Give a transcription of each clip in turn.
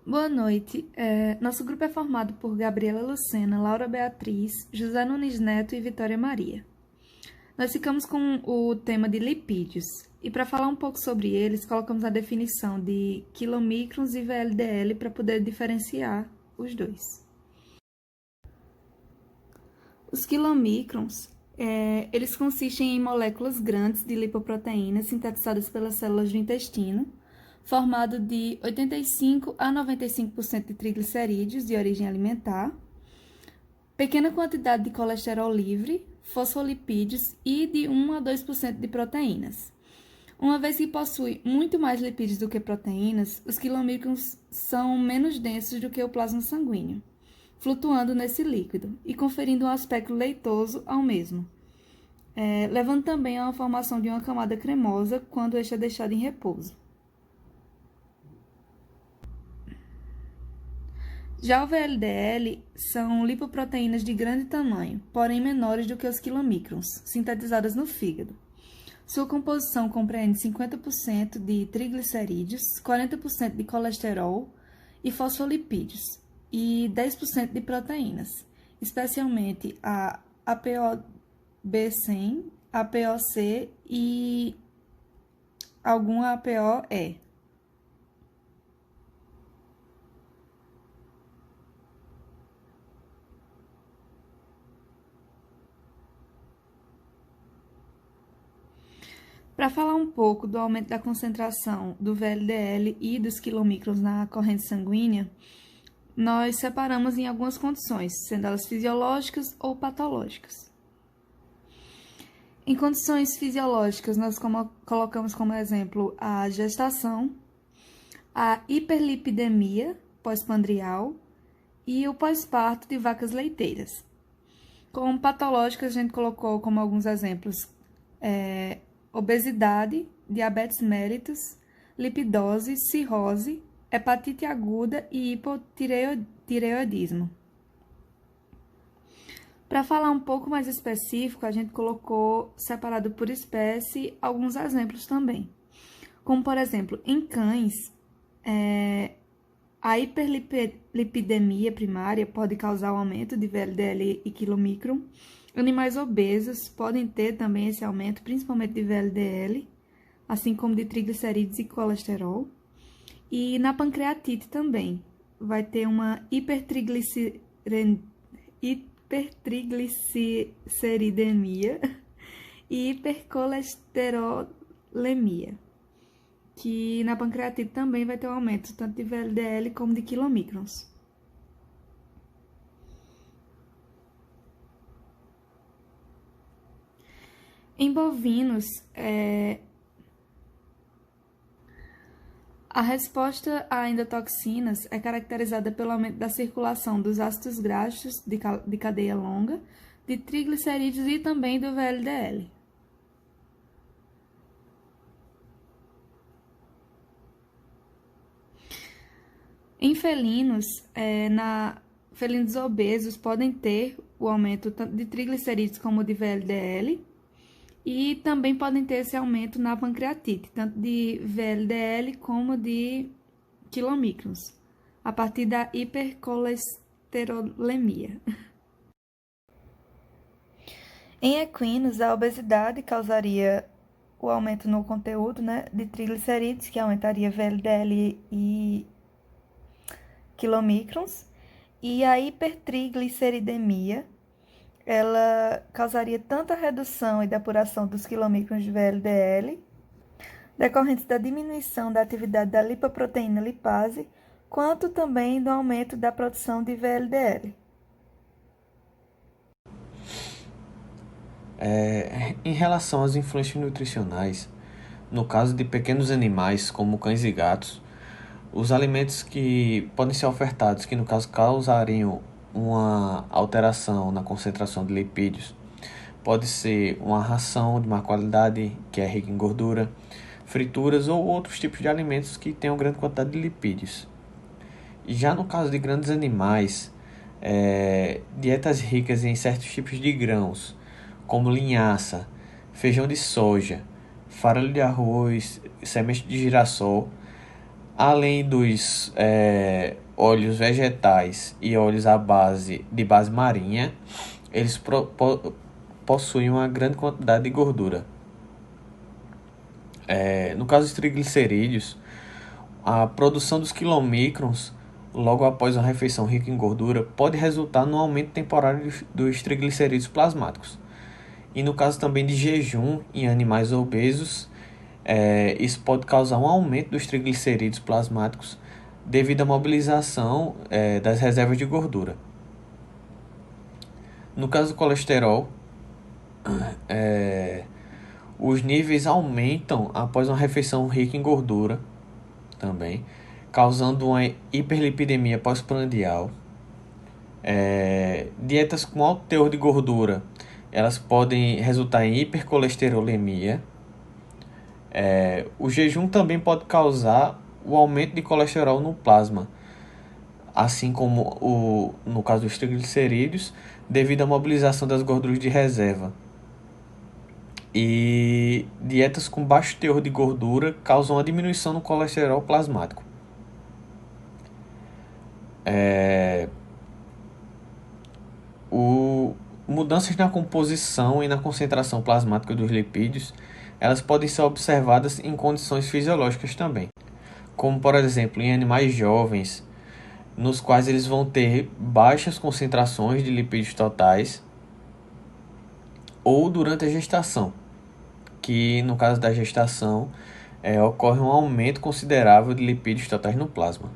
Boa noite. Nosso grupo é formado por Gabriela Lucena, Laura Beatriz, José Nunes Neto e Vitória Maria. Nós ficamos com o tema de lipídios, e para falar um pouco sobre eles, colocamos a definição de quilomicrons e VLDL para poder diferenciar os dois. Os quilomicrons, eles consistem em moléculas grandes de lipoproteínas sintetizadas pelas células do intestino, formado de 85 a 95% de triglicerídeos de origem alimentar, pequena quantidade de colesterol livre, fosfolipídios e de 1 a 2% de proteínas. Uma vez que possui muito mais lipídios do que proteínas, os quilomicrons são menos densos do que o plasma sanguíneo, flutuando nesse líquido e conferindo um aspecto leitoso ao mesmo, levando também a uma formação de uma camada cremosa quando este é deixado em repouso. Já o VLDL são lipoproteínas de grande tamanho, porém menores do que os quilomicrons, sintetizadas no fígado. Sua composição compreende 50% de triglicerídeos, 40% de colesterol e fosfolipídios, e 10% de proteínas, especialmente a ApoB100, ApoC e algum ApoE. Para falar um pouco do aumento da concentração do VLDL e dos quilomicrons na corrente sanguínea, nós separamos em algumas condições, sendo elas fisiológicas ou patológicas. Em condições fisiológicas, nós colocamos como exemplo a gestação, a hiperlipidemia pós-pandrial e o pós-parto de vacas leiteiras. Como patológicas, a gente colocou como alguns exemplos obesidade, diabetes mellitus, lipidose, cirrose, hepatite aguda e hipotireoidismo. Para falar um pouco mais específico, a gente colocou, separado por espécie, alguns exemplos também. Como, por exemplo, em cães, a hiperlipidemia primária pode causar o aumento de VLDL e quilomicron. Animais obesos podem ter também esse aumento, principalmente de VLDL, assim como de triglicerídeos e colesterol. E na pancreatite também vai ter uma hipertrigliceridemia e hipercolesterolemia, que na pancreatite também vai ter um aumento tanto de VLDL como de quilomicrons. Em bovinos, a resposta a endotoxinas é caracterizada pelo aumento da circulação dos ácidos graxos de cadeia longa, de triglicerídeos e também do VLDL. Em felinos, felinos obesos podem ter o aumento tanto de triglicerídeos como de VLDL, e também podem ter esse aumento na pancreatite, tanto de VLDL como de quilomicrons, a partir da hipercolesterolemia. Em equinos, a obesidade causaria o aumento no conteúdo, de triglicerídeos, que aumentaria VLDL e quilomicrons, e a hipertrigliceridemia, ela causaria tanta redução e depuração dos quilomicrons de VLDL, decorrentes da diminuição da atividade da lipoproteína lipase, quanto também do aumento da produção de VLDL. Em relação às influências nutricionais, no caso de pequenos animais, como cães e gatos, os alimentos que podem ser ofertados, que no caso causariam uma alteração na concentração de lipídios, pode ser uma ração de má qualidade, que é rica em gordura, frituras ou outros tipos de alimentos que tenham grande quantidade de lipídios. E já no caso de grandes animais, dietas ricas em certos tipos de grãos, como linhaça, feijão de soja, farelo de arroz, semente de girassol, Além dos óleos vegetais e óleos de base marinha, eles possuem uma grande quantidade de gordura. No caso dos triglicerídeos, a produção dos quilomicrons logo após uma refeição rica em gordura pode resultar no aumento temporário dos triglicerídeos plasmáticos. E no caso também de jejum em animais obesos, isso pode causar um aumento dos triglicerídeos plasmáticos devido à mobilização das reservas de gordura. No caso do colesterol, os níveis aumentam após uma refeição rica em gordura também, causando uma hiperlipidemia pós-prandial. Dietas com alto teor de gordura, elas podem resultar em hipercolesterolemia. O jejum também pode causar o aumento de colesterol no plasma, assim como no caso dos triglicerídeos, devido à mobilização das gorduras de reserva. E dietas com baixo teor de gordura causam uma diminuição no colesterol plasmático. Mudanças na composição e na concentração plasmática dos lipídios, elas podem ser observadas em condições fisiológicas também, como por exemplo em animais jovens, nos quais eles vão ter baixas concentrações de lipídios totais, ou durante a gestação, que no caso da gestação ocorre um aumento considerável de lipídios totais no plasma.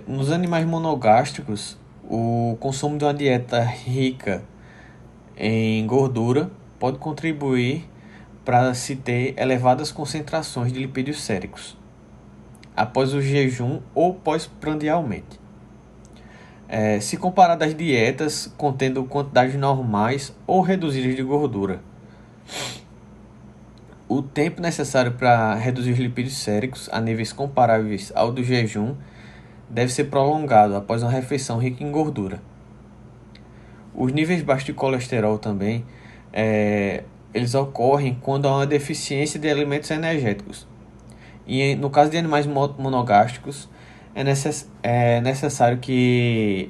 Nos animais monogástricos, o consumo de uma dieta rica em gordura pode contribuir para se ter elevadas concentrações de lipídios séricos após o jejum ou pós-prandialmente. Se comparado às dietas contendo quantidades normais ou reduzidas de gordura, o tempo necessário para reduzir os lipídios séricos a níveis comparáveis ao do jejum deve ser prolongado após uma refeição rica em gordura. Os níveis baixos de colesterol também, eles ocorrem quando há uma deficiência de alimentos energéticos. E no caso de animais monogástricos, é necessário que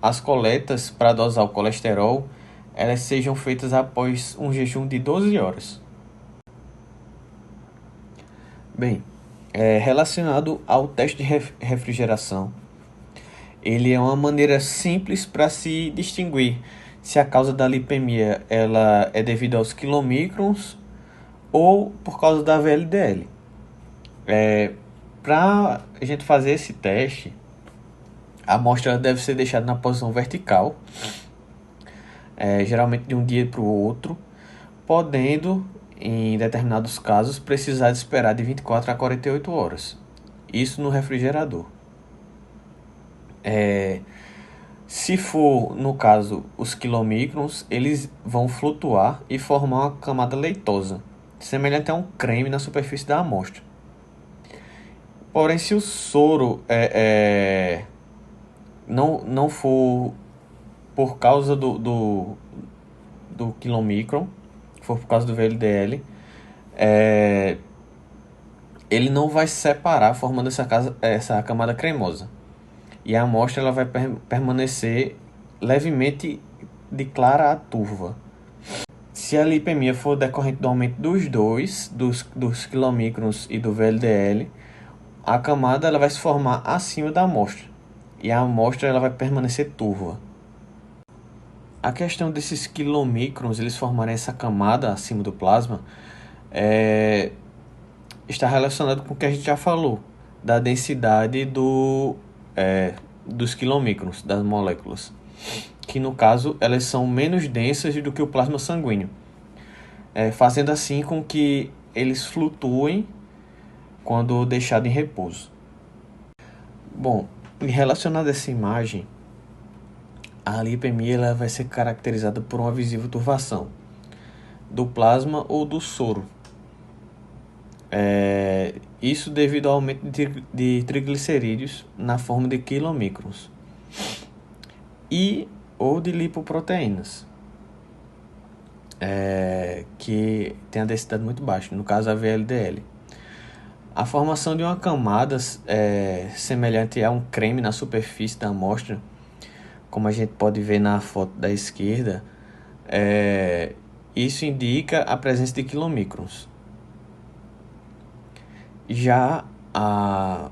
as coletas para dosar o colesterol elas sejam feitas após um jejum de 12 horas. Bem, relacionado ao teste de refrigeração, ele é uma maneira simples para se distinguir se a causa da lipemia ela é devido aos quilomicrons ou por causa da VLDL. Para a gente fazer esse teste, a amostra deve ser deixada na posição vertical, geralmente de um dia para o outro, podendo, em determinados casos, precisar de esperar de 24 a 48 horas. Isso no refrigerador. Se for, no caso, os quilomicrons, eles vão flutuar e formar uma camada leitosa, semelhante a um creme na superfície da amostra. Porém, se o soro não for por causa do quilomicron, for por causa do VLDL, ele não vai se separar, formando essa camada cremosa. E a amostra ela vai permanecer levemente de clara a turva. Se a lipemia for decorrente do aumento dos quilomicrons e do VLDL, a camada ela vai se formar acima da amostra. E a amostra ela vai permanecer turva. A questão desses quilomicrons, eles formarem essa camada acima do plasma, está relacionado com o que a gente já falou, da densidade dos quilomicrons, das moléculas, que no caso elas são menos densas do que o plasma sanguíneo, fazendo assim com que eles flutuem quando deixado em repouso. Bom, relacionado a essa imagem, a lipemia ela vai ser caracterizada por uma visível turvação do plasma ou do soro. Isso devido ao aumento de triglicerídeos na forma de quilomicrons ou de lipoproteínas. que tem a densidade muito baixa, no caso a VLDL. A formação de uma camada semelhante a um creme na superfície da amostra, como a gente pode ver na foto da esquerda, isso indica a presença de quilomicrons. Já a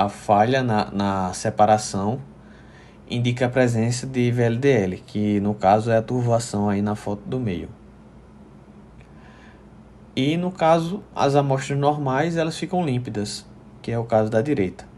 falha na separação indica a presença de VLDL, que no caso é a turvoação aí na foto do meio. E no caso, as amostras normais elas ficam límpidas, que é o caso da direita.